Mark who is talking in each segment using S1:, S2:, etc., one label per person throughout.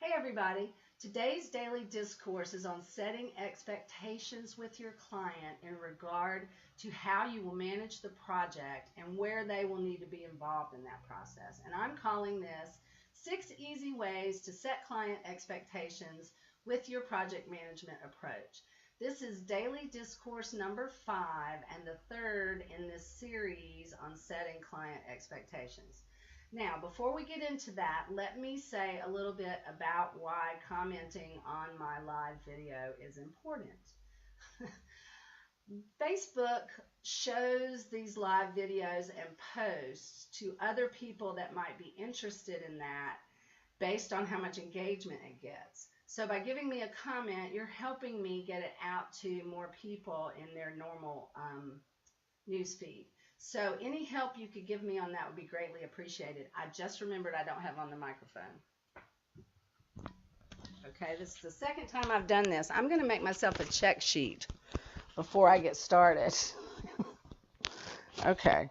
S1: Hey everybody, today's daily discourse is on setting expectations with your client in regard to how you will manage the project and where they will need to be involved in that process. And I'm calling this 6 easy ways to set client expectations with your project management approach. This is daily discourse number 5 and the third in this series on setting client expectations. Now, before we get into that, let me say a little bit about why commenting on my live video is important. Facebook shows these live videos and posts to other people that might be interested in that based on how much engagement it gets. So by giving me a comment, you're helping me get it out to more people in their normal newsfeed. So any help you could give me on that would be greatly appreciated. I just remembered I don't have on the microphone. Okay, this is the second time I've done this. I'm going to make myself a check sheet before I get started. Okay.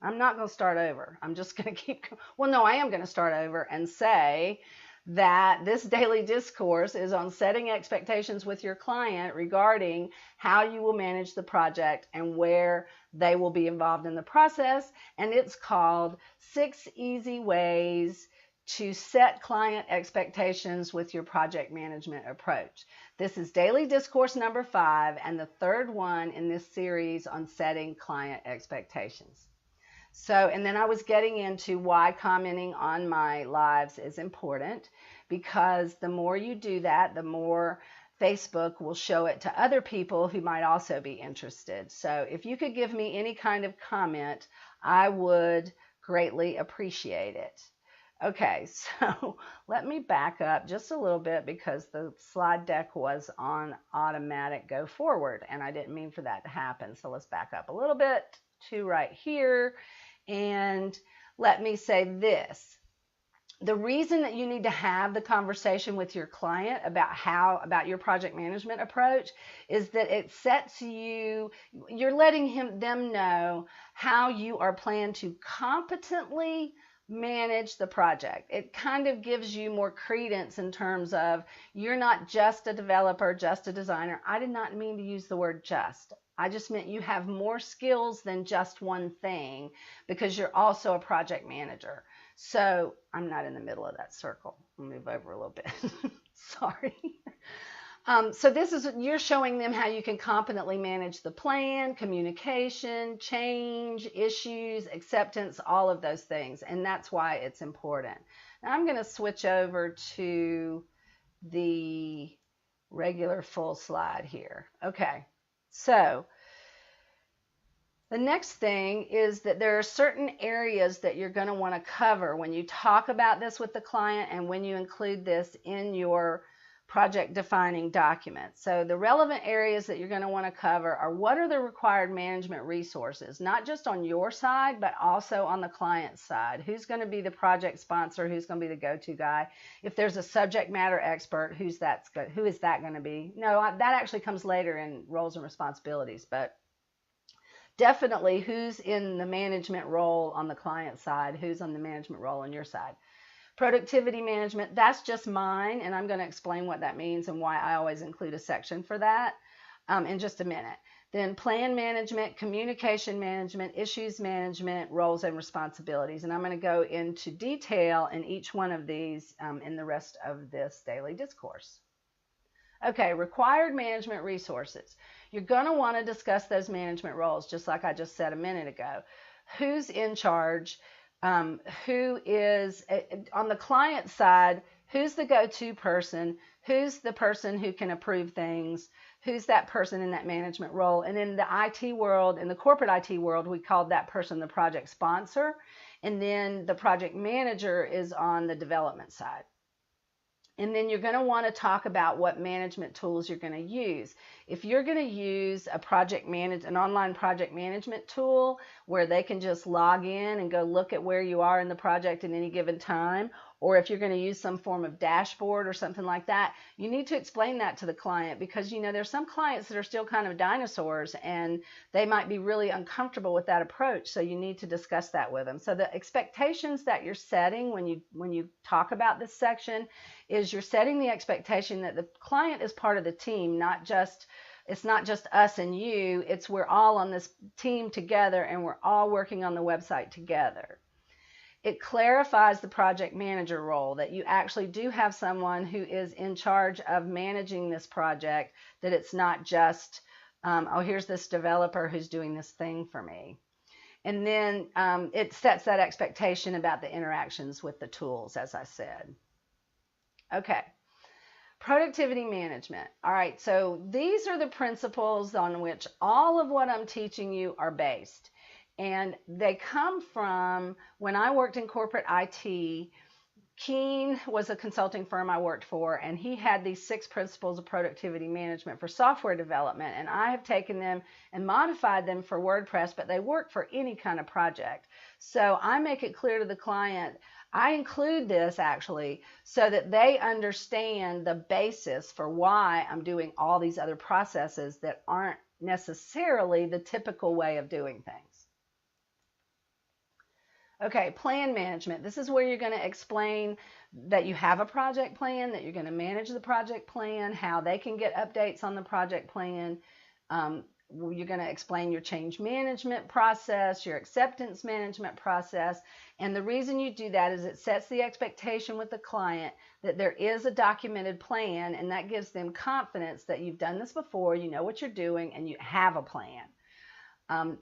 S1: I'm not going to start over. I'm just going to keep, well, no, I am going to start over and say that this daily discourse is on setting expectations with your client regarding how you will manage the project and where they will be involved in the process. And it's called 6 Easy Ways to Set Client Expectations with Your Project Management Approach. This is daily discourse number 5 and the third one in this series on setting client expectations. So, and then I was getting into why commenting on my lives is important, because the more you do that, the more Facebook will show it to other people who might also be interested. So if you could give me any kind of comment, I would greatly appreciate it. Okay, so let me back up just a little bit because the slide deck was on automatic go forward and I didn't mean for that to happen. So let's back up a little bit to right here. And let me say this. The reason that you need to have the conversation with your client about your project management approach is that it sets you're letting them know how you are planning to competently manage the project. It kind of gives you more credence in terms of you're not just a developer, just a designer. I did not mean to use the word just. I just meant you have more skills than just one thing because you're also a project manager. So I'm not in the middle of that circle. I'll move over a little bit. Sorry. So this is, you're showing them how you can competently manage the plan, communication, change, issues, acceptance, all of those things. And that's why it's important. Now I'm going to switch over to the regular full slide here. Okay. So the next thing is that there are certain areas that you're going to want to cover when you talk about this with the client and when you include this in your project defining document. So the relevant areas that you're going to want to cover are what are the required management resources, not just on your side, but also on the client side. Who's going to be the project sponsor? Who's going to be the go-to guy? If there's a subject matter expert, who is that going to be? No, that actually comes later in roles and responsibilities, but definitely who's in the management role on the client side, who's on the management role on your side. Productivity management, that's just mine, and I'm going to explain what that means and why I always include a section for that in just a minute. Then plan management, communication management, issues management, roles and responsibilities. And I'm going to go into detail in each one of these in the rest of this daily discourse. Okay, required management resources. You're going to want to discuss those management roles, just like I just said a minute ago. Who's in charge? Who is, on the client side, who's the go-to person? Who's the person who can approve things? Who's that person in that management role? And in the IT world, in the corporate IT world, we called that person the project sponsor. And then the project manager is on the development side. And then you're going to want to talk about what management tools you're going to use. If you're going to use an online project management tool where they can just log in and go look at where you are in the project at any given time, or if you're going to use some form of dashboard or something like that, you need to explain that to the client, because there's some clients that are still kind of dinosaurs and they might be really uncomfortable with that approach. So you need to discuss that with them. So the expectations that you're setting when you talk about this section is you're setting the expectation that the client is part of the team, it's not just us and you, it's we're all on this team together and we're all working on the website together. It clarifies the project manager role, that you actually do have someone who is in charge of managing this project, that it's not just, oh, here's this developer who's doing this thing for me. And then it sets that expectation about the interactions with the tools, as I said. Okay. Productivity management. All right, so these are the principles on which all of what I'm teaching you are based. And they come from when I worked in corporate IT. Keen was a consulting firm I worked for, and he had these 6 principles of productivity management for software development, and I have taken them and modified them for WordPress, but they work for any kind of project. So I make it clear to the client, I include this actually so that they understand the basis for why I'm doing all these other processes that aren't necessarily the typical way of doing things. Okay, plan management. This is where you're going to explain that you have a project plan, that you're going to manage the project plan, how they can get updates on the project plan. You're going to explain your change management process, your acceptance management process. And the reason you do that is it sets the expectation with the client that there is a documented plan, and that gives them confidence that you've done this before, you know what you're doing, and you have a plan.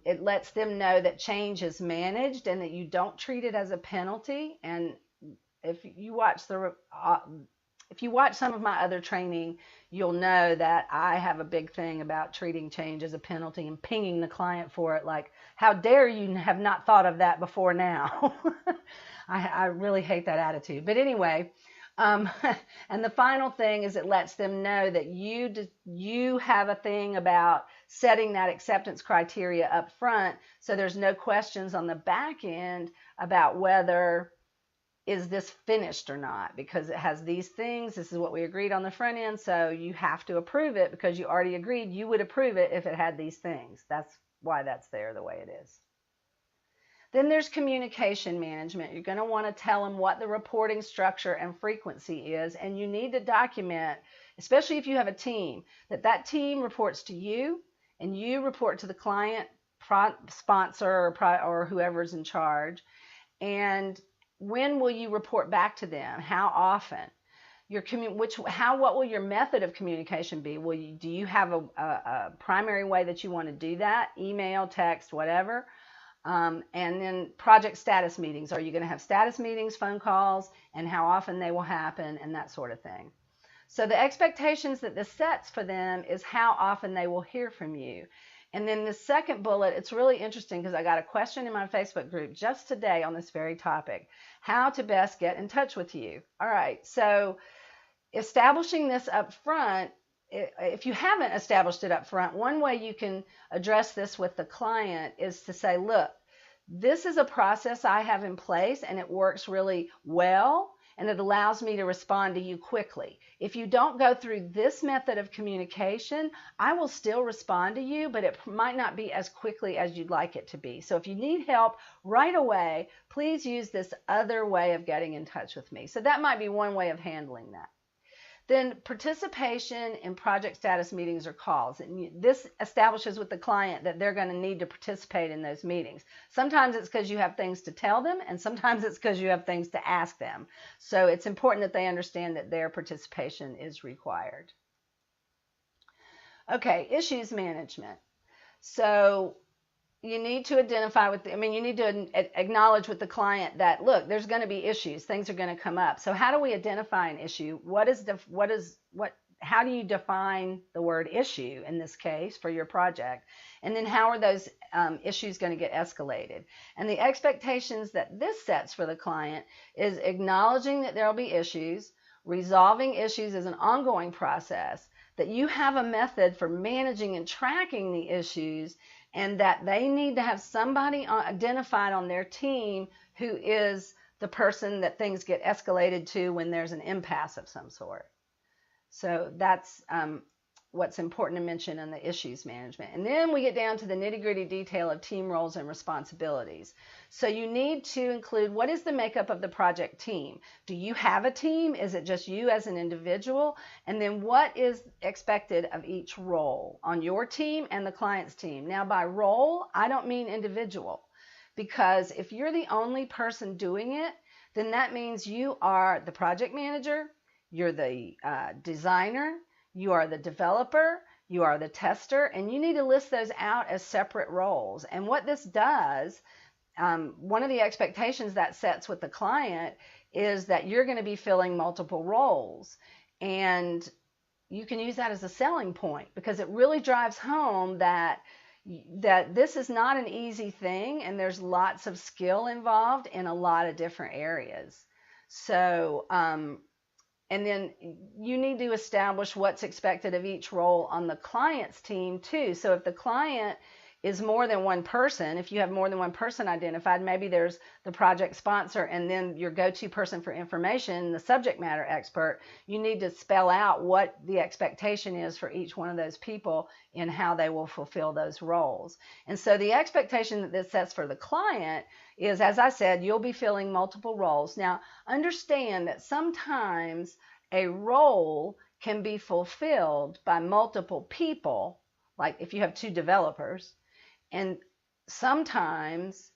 S1: It lets them know that change is managed and that you don't treat it as a penalty. And if you watch some of my other training, you'll know that I have a big thing about treating change as a penalty and pinging the client for it. Like, how dare you have not thought of that before now? I really hate that attitude. But anyway, and the final thing is it lets them know that you have a thing about setting that acceptance criteria up front, so there's no questions on the back end about whether is this finished or not, because it has these things. This is what we agreed on the front end, so you have to approve it because you already agreed you would approve it if it had these things. That's why that's there the way it is. Then there's communication management. You're going to want to tell them what the reporting structure and frequency is, and you need to document, especially if you have a team, that team reports to you and you report to the client, sponsor, or whoever's in charge. And when will you report back to them? How often? What will your method of communication be? Do you have a primary way that you want to do that? Email, text, whatever. And then project status meetings. Are you going to have status meetings, phone calls, and how often they will happen, and that sort of thing. So the expectations that this sets for them is how often they will hear from you. And then the second bullet, it's really interesting because I got a question in my Facebook group just today on this very topic: how to best get in touch with you. All right, so establishing this up front, if you haven't established it up front, one way you can address this with the client is to say, look, this is a process I have in place and it works really well and it allows me to respond to you quickly. If you don't go through this method of communication, I will still respond to you, but it might not be as quickly as you'd like it to be. So if you need help right away, please use this other way of getting in touch with me. So that might be one way of handling that. Then participation in project status meetings or calls. And this establishes with the client that they're going to need to participate in those meetings. Sometimes it's because you have things to tell them, and sometimes it's because you have things to ask them. So it's important that they understand that their participation is required. Okay, issues management. So you need to identify you need to acknowledge with the client that, look, there's going to be issues, things are going to come up. So how do we identify an issue? How do you define the word issue in this case for your project? And then how are those issues going to get escalated? And the expectations that this sets for the client is acknowledging that there will be issues, resolving issues as an ongoing process, that you have a method for managing and tracking the issues, and that they need to have somebody identified on their team who is the person that things get escalated to when there's an impasse of some sort. So that's what's important to mention in the issues management. And then we get down to the nitty-gritty detail of team roles and responsibilities. So you need to include, what is the makeup of the project team? Do you have a team? Is it just you as an individual? And then what is expected of each role on your team and the client's team? Now, by role, I don't mean individual, because if you're the only person doing it, then that means you are the project manager, you're the designer, you are the developer, you are the tester, and you need to list those out as separate roles. And what this does, one of the expectations that sets with the client is that you're going to be filling multiple roles. And you can use that as a selling point, because it really drives home that this is not an easy thing, and there's lots of skill involved in a lot of different areas. So, and then you need to establish what's expected of each role on the client's team too. So if the client is more than one person, if you have more than one person identified, maybe there's the project sponsor and then your go-to person for information, the subject matter expert, you need to spell out what the expectation is for each one of those people and how they will fulfill those roles. And so the expectation that this sets for the client is, as I said, you'll be filling multiple roles. Now, understand that sometimes a role can be fulfilled by multiple people, like if you have 2 developers, and sometimes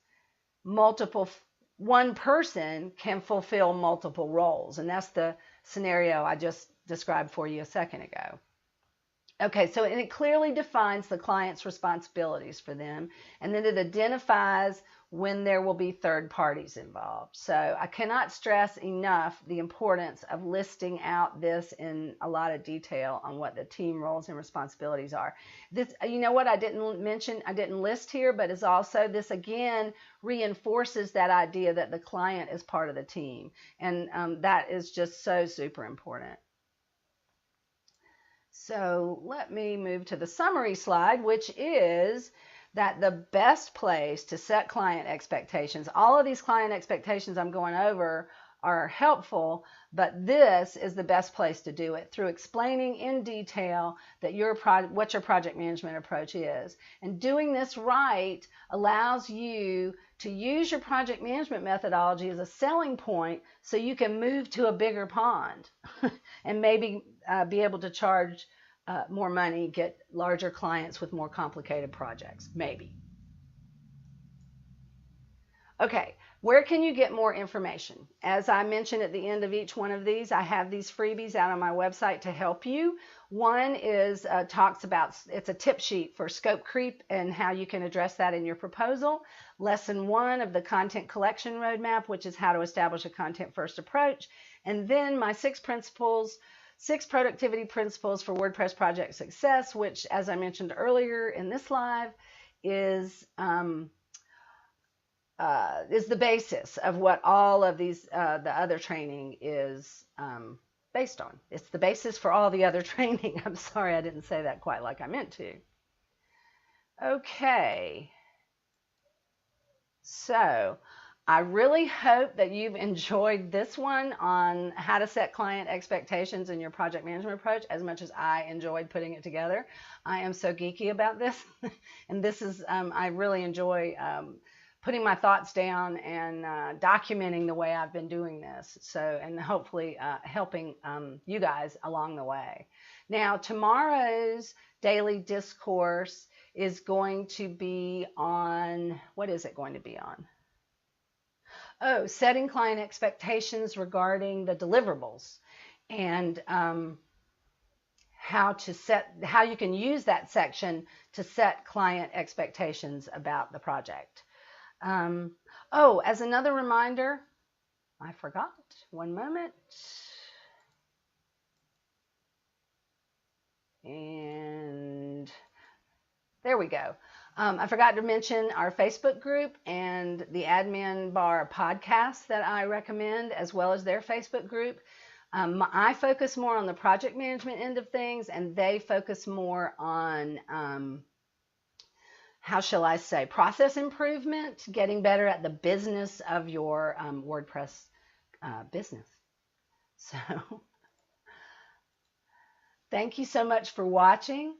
S1: one person can fulfill multiple roles. And that's the scenario I just described for you a second ago. Okay, so it clearly defines the client's responsibilities for them, and then it identifies when there will be third parties involved. So I cannot stress enough the importance of listing out this in a lot of detail on what the team roles and responsibilities are. This, you know what I didn't mention, I didn't list here, but is also, this again reinforces that idea that the client is part of the team. And that is just so super important. So let me move to the summary slide, which is that the best place to set client expectations, all of these client expectations I'm going over are helpful, but this is the best place to do it, through explaining in detail that what your project management approach is. And doing this right allows you to use your project management methodology as a selling point, so you can move to a bigger pond and maybe be able to charge more money, get larger clients with more complicated projects, maybe. Okay, where can you get more information? As I mentioned at the end of each one of these, I have these freebies out on my website to help you. One is talks about, it's a tip sheet for scope creep and how you can address that in your proposal. Lesson 1 of the content collection roadmap, which is how to establish a content first approach. And then my 6 productivity principles for WordPress project success, which, as I mentioned earlier in this live, is the basis of what all of these, the other training is based on. It's the basis for all the other training. I'm sorry I didn't say that quite like I meant to. Okay. So I really hope that you've enjoyed this one on how to set client expectations in your project management approach as much as I enjoyed putting it together. I am so geeky about this, and this is, I really enjoy putting my thoughts down and documenting the way I've been doing this. So, and hopefully helping you guys along the way. Now, tomorrow's daily discourse is going to be on, what is it going to be on? Oh, setting client expectations regarding the deliverables, and how you can use that section to set client expectations about the project. Oh, as another reminder, I forgot, one moment. And there we go. I forgot to mention our Facebook group and the Admin Bar podcast that I recommend, as well as their Facebook group. I focus more on the project management end of things, and they focus more on how shall I say, process improvement, getting better at the business of your WordPress business. So thank you so much for watching.